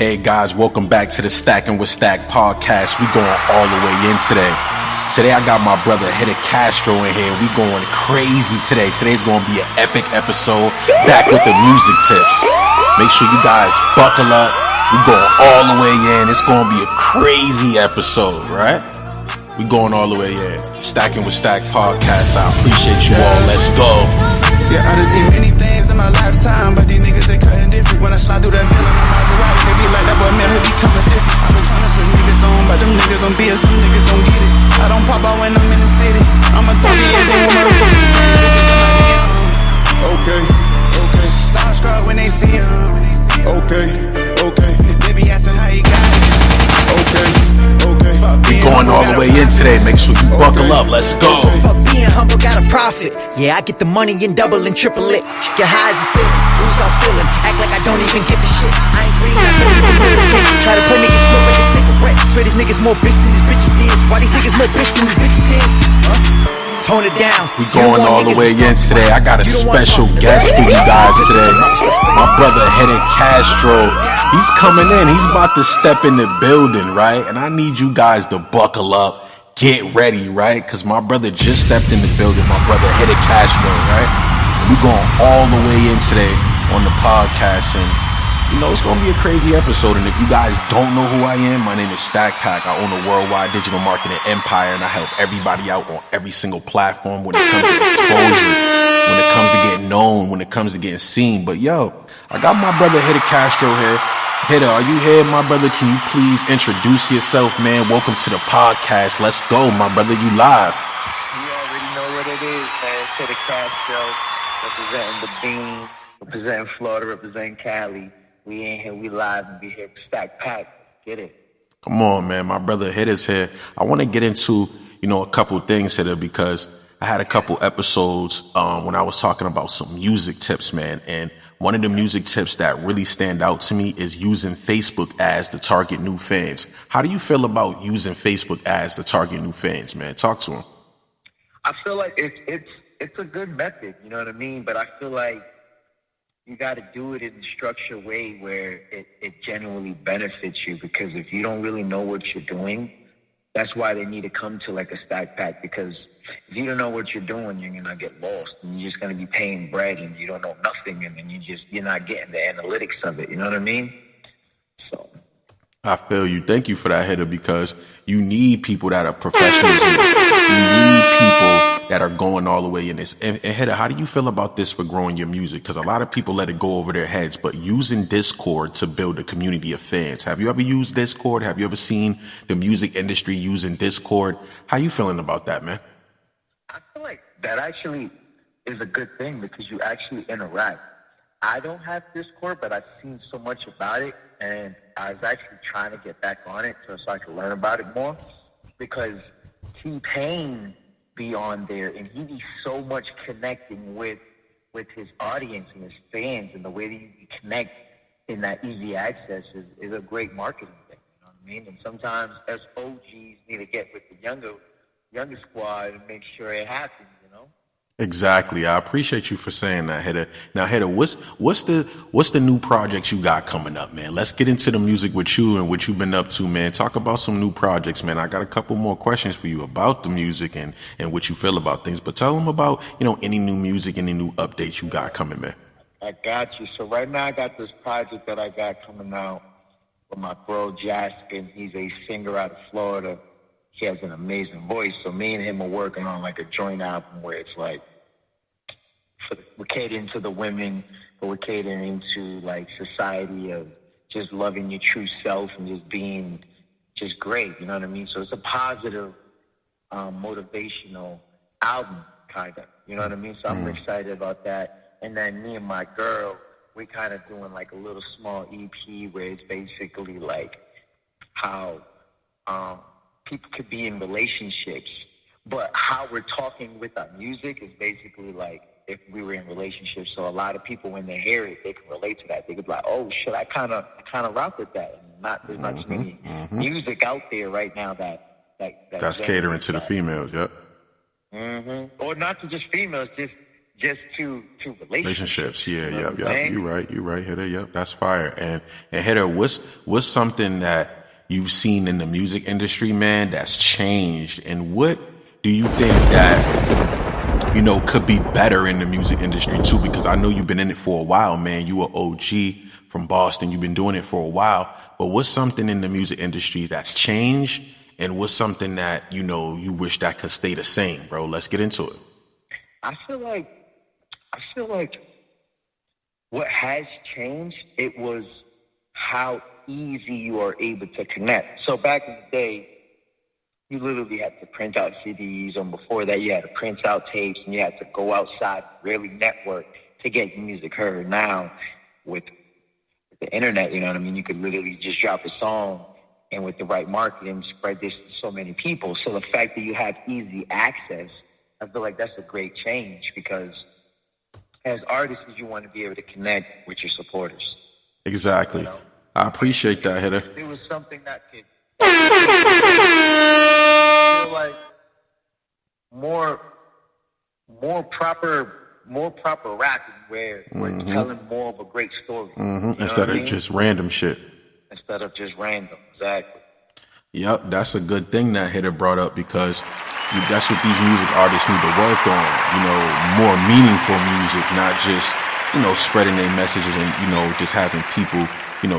Hey guys, welcome back to the Stackin with Stack podcast. We going all the way in today. Today I got my brother Hitta Castro in here. We going crazy today. Today's going to be an epic episode. Back with the music tips. Make sure you guys buckle up. We going all the way in. It's going to be a crazy episode, right? We going all the way in. Stackin with Stack podcast. I appreciate you all. Let's go. Yeah, I done seen many things in my lifetime, but these niggas, they cutting different. When I slide through that villain, I'm Maserati, they be like that, boy, man, he be coming different. I been tryna put niggas on, but them niggas on BS, them niggas don't get it. I don't pop out when I'm in the city. I'ma talk to you, they want my Okay. Starstruck when they see him. Okay. They be asking how he got it. Okay. We going all the way in today. Make sure you buckle up. Let's go. Fuck being humble, got a profit. Yeah, I get the money and double and triple it. Get high as a sick, lose all feeling. Act like I don't even give a shit. I ain't green, I don't even militant. Try to play niggas smoke like a cigarette. Swear these niggas more bitch than these bitches is. Why these niggas more bitch than these bitches is? Tone it down. We going all the way in today. I got a special guest for you guys today. My brother Hitta Castro. He's coming in. He's about to step in the building, right? And I need you guys to buckle up, get ready, right? Because my brother just stepped in the building. My brother Hitta Castro, right? And we going all the way in today on the podcast. And you know, it's going to be a crazy episode. And if you guys don't know who I am, my name is Stackin. I own a worldwide digital marketing empire, and I help everybody out on every single platform when it comes to exposure, when it comes to getting known, when it comes to getting seen. But yo, I got my brother Hitta Castro here. Hitta, are you here, my brother? Can you please introduce yourself, man? Welcome to the podcast. Let's go, my brother. You live. You already know what it is, man. It's Hitta Castro, representing the Bean, representing Florida, representing Cali. We in here, we live, and we here to Stack Pack. Let's get it. Come on, man. My brother Hitta's here. I want to get into, a couple things, Hitta, because I had a couple episodes when I was talking about some music tips, man. And one of the music tips that really stand out to me is using Facebook ads to target new fans. How do you feel about using Facebook ads to target new fans, man? Talk to him. I feel like it's a good method, you know what I mean? But I feel like you got to do it in a structured way where it genuinely benefits you, because if you don't really know what you're doing, that's why they need to come to like a Stack Pack, because if you don't know what you're doing, you're going to get lost and you're just going to be paying bread and you don't know nothing, and then you're not getting the analytics of it. You know what I mean? So I feel you. Thank you for that, Hitta, because you need people that are professionals. You need people that are going all the way in this. And Hitta, how do you feel about this for growing your music? Because a lot of people let it go over their heads, but using Discord to build a community of fans. Have you ever used Discord? Have you ever seen the music industry using Discord? How you feeling about that, man? I feel like that actually is a good thing, because you actually interact. I don't have Discord, but I've seen so much about it, and I was actually trying to get back on it so I could learn about it more, because T-Pain be on there and he be so much connecting with his audience and his fans, and the way that you connect in that easy access is a great marketing thing, you know what I mean? And sometimes us OGs need to get with the younger squad and make sure it happens, you know? Exactly. I appreciate you for saying that, Hitta. Now, Hitta, what's the new projects you got coming up, man? Let's get into the music with you and what you've been up to, man. Talk about some new projects, man. I got a couple more questions for you about the music and what you feel about things. But tell them about, any new music, any new updates you got coming, man. I got you. So right now I got this project that I got coming out with my bro Stackin. He's a singer out of Florida. He has an amazing voice. So me and him are working on like a joint album where it's like, we're catering to the women, but we're catering to like society of just loving your true self and just being just great. You know what I mean? So it's a positive, motivational album, kind of. You know what I mean? So I'm excited about that. And then me and my girl, we kind of doing like a little small EP where it's basically like how people could be in relationships, but how we're talking with our music is basically like if we were in relationships. So a lot of people, when they hear it, they can relate to that. They could be like, "Oh shit, I kind of rock with that." And there's not too many music out there right now that's catering to the females. Yep. Or not to just females, just to relationships. Yeah, You know what yep. I'm saying? You're right, Hitter. Yep, that's fire. And Hitter, what's something that you've seen in the music industry, man, that's changed, and what do you think that could be better in the music industry too? Because I know you've been in it for a while, man. You are OG from Boston. You've been doing it for a while. But what's something in the music industry that's changed, and what's something that you wish that could stay the same, bro? Let's get into it. I feel like what has changed, it was how easy you are able to connect. So back in the day, you literally had to print out CDs, and before that, you had to print out tapes, and you had to go outside, really network to get your music heard. Now, with the internet, you could literally just drop a song, and with the right marketing, spread this to so many people. So the fact that you have easy access, I feel like that's a great change, because as artists, you want to be able to connect with your supporters. Exactly. I appreciate that, Hitter. It was something that could feel like more proper rapping, where we're telling more of a great story. Instead of just random shit. Instead of just random, exactly. Yep, that's a good thing that Hitter brought up, because that's what these music artists need to work on. More meaningful music, not just spreading their messages and just having people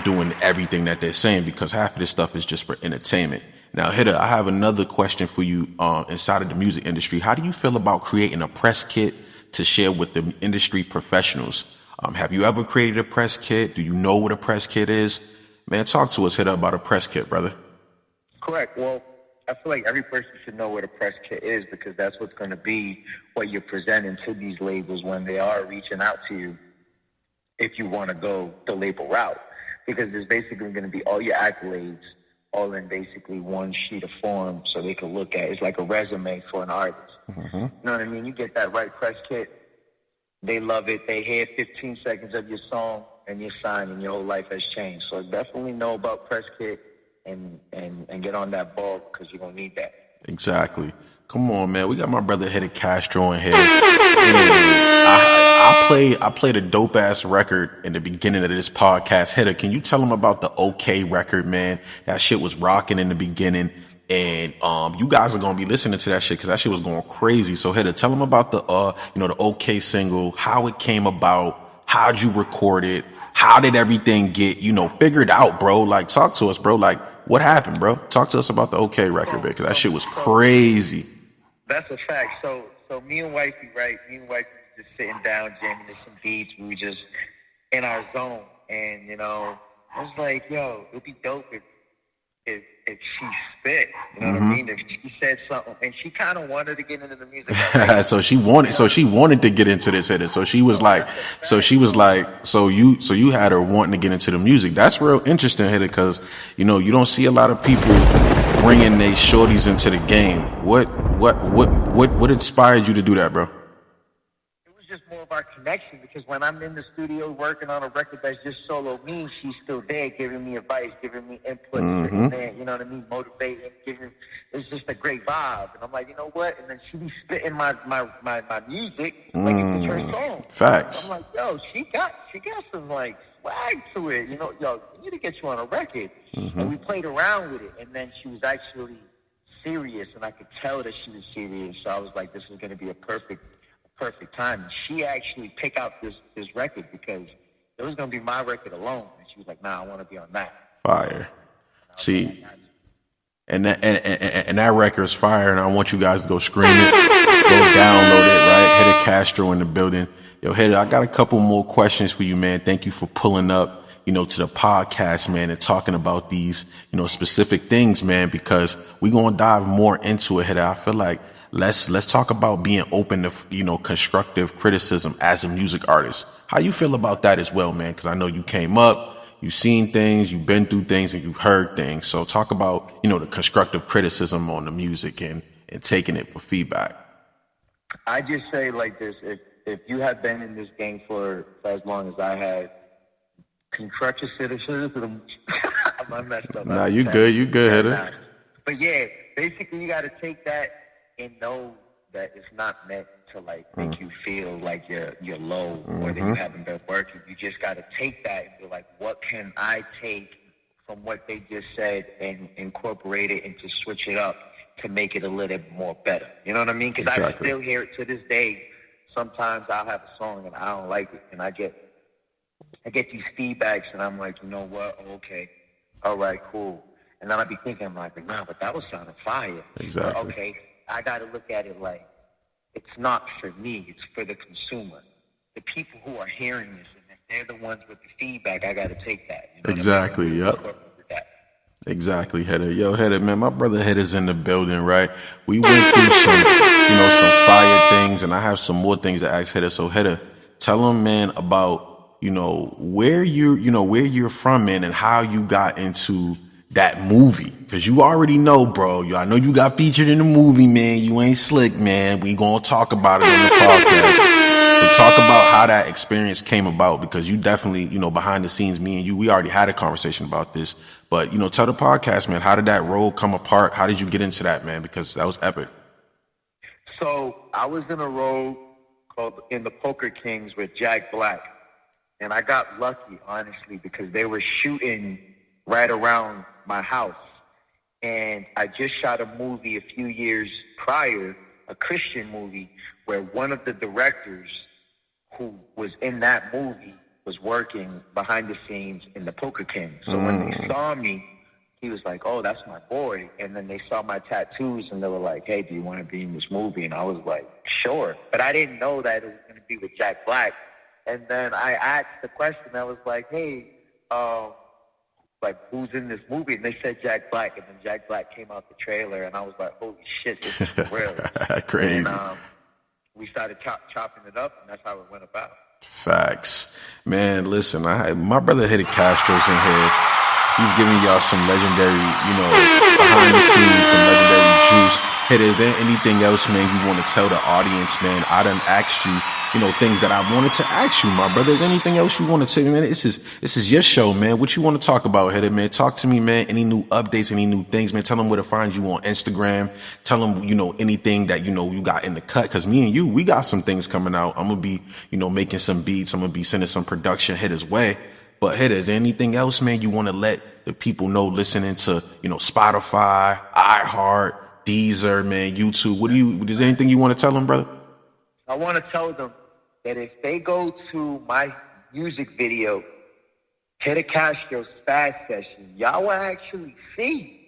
doing everything that they're saying, because half of this stuff is just for entertainment. Now, Hitter, I have another question for you inside of the music industry. How do you feel about creating a press kit to share with the industry professionals? Have you ever created a press kit? Do you know what a press kit is? Man, talk to us, Hitter, about a press kit, brother. Correct. Well, I feel like every person should know what a press kit is, because that's what's going to be what you're presenting to these labels when they are reaching out to you, if you want to go the label route. Because it's basically going to be all your accolades, all in basically one sheet of form, so they can look at it. It's like a resume for an artist. You know what I mean? You get that right press kit, they love it. They hear 15 seconds of your song, and you're signed, and your whole life has changed. So definitely know about press kit and get on that ball, because you're going to need that. Exactly. Come on, man. We got my brother Hitta Castro in here. I played a dope ass record in the beginning of this podcast. Hitta, can you tell them about the OK record, man? That shit was rocking in the beginning, and you guys are gonna be listening to that shit, because that shit was going crazy. So Hitta, tell them about the the OK single, how it came about, how'd you record it, how did everything get figured out, bro? Like, talk to us, bro. Like, what happened, bro? Talk to us about the OK record, man, because that shit was crazy. That's a fact. So me and wifey, right? Me and wifey just sitting down, jamming to some beats. We were just in our zone, and I was like, "Yo, it'd be dope if she spit." You know what I mean? If she said something, and she kind of wanted to get into the music. So she wanted to get into this, Hitta. So you had her wanting to get into the music. That's real interesting, Hitta, because you don't see a lot of people bringing their shorties into the game. What inspired you to do that, bro? Just more of our connection, because when I'm in the studio working on a record that's just solo me, she's still there giving me advice, giving me input, sitting there, motivating, it's just a great vibe. And I'm like, you know what? And then she be spitting my music like it was her song. Facts. So I'm like, yo, she got some like swag to it. Yo, we need to get you on a record. And we played around with it, and then she was actually serious, and I could tell that she was serious. So I was like, this is going to be a perfect time. And she actually picked out this record, because it was going to be my record alone. And she was like, nah, I want to be on that. Fire. See, and that record is fire, and I want you guys to go stream it, go download it, right? Hitta Castro in the building. Yo, Hitta, I got a couple more questions for you, man. Thank you for pulling up, to the podcast, man, and talking about these, specific things, man, because we're going to dive more into it, Hitta. I feel like let's talk about being open to, constructive criticism as a music artist. How you feel about that as well, man? Because I know you came up, you've seen things, you've been through things, and you've heard things. So talk about, the constructive criticism on the music and taking it for feedback. I just say like this: if you have been in this game for as long as I have, constructive criticism. I messed up. Nah, you good, Hitta. But yeah, basically you got to take that and know that it's not meant to like make you feel like you're low or that you haven't been working. You just got to take that and be like, what can I take from what they just said and incorporate it and to switch it up to make it a little more better. You know what I mean? Because I still hear it to this day. Sometimes I'll have a song and I don't like it, and I get these feedbacks, and I'm like, you know what? Okay, all right, cool. And then I'll be thinking, I'm like, nah, but that was sounding fire. Exactly. But okay, I got to look at it like it's not for me; it's for the consumer, the people who are hearing this, and if they're the ones with the feedback, I got to take that. You know exactly. Yep. Exactly, Hitta. Yo, Hitta, man, my brother Hitta's in the building, right? We went through some fire things, and I have some more things to ask Hitta. So, Hitta, tell him, man, about, where you're from, man, and how you got into that movie. Because you already know, bro. I know you got featured in the movie, man. You ain't slick, man. We gonna talk about it on the podcast. But talk about how that experience came about, because you definitely, behind the scenes, me and you, we already had a conversation about this. But, tell the podcast, man, how did that role come apart? How did you get into that, man? Because that was epic. So I was in a role called In the Poker Kings with Jack Black. And I got lucky, honestly, because they were shooting right around my house. And I just shot a movie a few years prior, a Christian movie, where one of the directors who was in that movie was working behind the scenes in the Poker King. So when they saw me, he was like, oh, that's my boy. And then they saw my tattoos and they were like, hey, do you want to be in this movie? And I was like, sure. But I didn't know that it was going to be with Jack Black. And then I asked the question. I was like, hey, who's in this movie? And they said Jack Black. And then Jack Black came out the trailer. And I was like, holy shit, this is real. Crazy. And we started chopping it up, and that's how it went about. Facts. Man, listen, my brother Hitta Castro's in here. He's giving y'all some legendary, behind the scenes, some legendary juice. Hitta, is there anything else, man, you want to tell the audience, man? I done asked you, things that I wanted to ask you, my brother. Is there anything else you want to tell me, man? This is your show, man. What you want to talk about, Hitta, man? Talk to me, man. Any new updates, any new things, man? Tell them where to find you on Instagram. Tell them, anything that, you got in the cut. Because me and you, we got some things coming out. I'm going to be, making some beats. I'm going to be sending some production Hitta's way. But Hitta, is there anything else, man, you want to let the people know listening to, Spotify, iHeart, Deezer, man, YouTube? Is there anything you want to tell them, brother? I want to tell them that if they go to my music video, Hitta Castro Spaz Session, y'all will actually see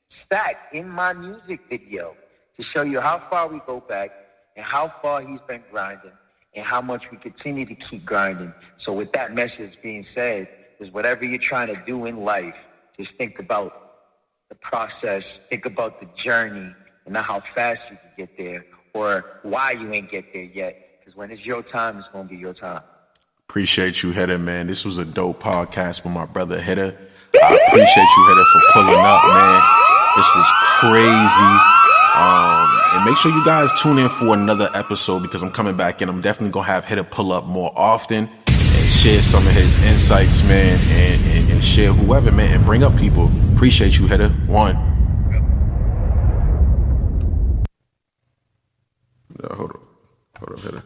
Stack in my music video to show you how far we go back and how far he's been grinding and how much we continue to keep grinding. So with that message being said, is whatever you're trying to do in life, just think about the process, think about the journey, and not how fast you can get there or why you ain't get there yet. Because when it's your time, it's going to be your time. Appreciate you, Hitta, man. This was a dope podcast with my brother Hitta. I appreciate you, Hitta, for pulling up, man. This was crazy. And make sure you guys tune in for another episode, because I'm coming back and I'm definitely going to have Hitta pull up more often and share some of his insights, man, and share whoever, man, and bring up people. Appreciate you, Hitta. One. Hold up, Hitta.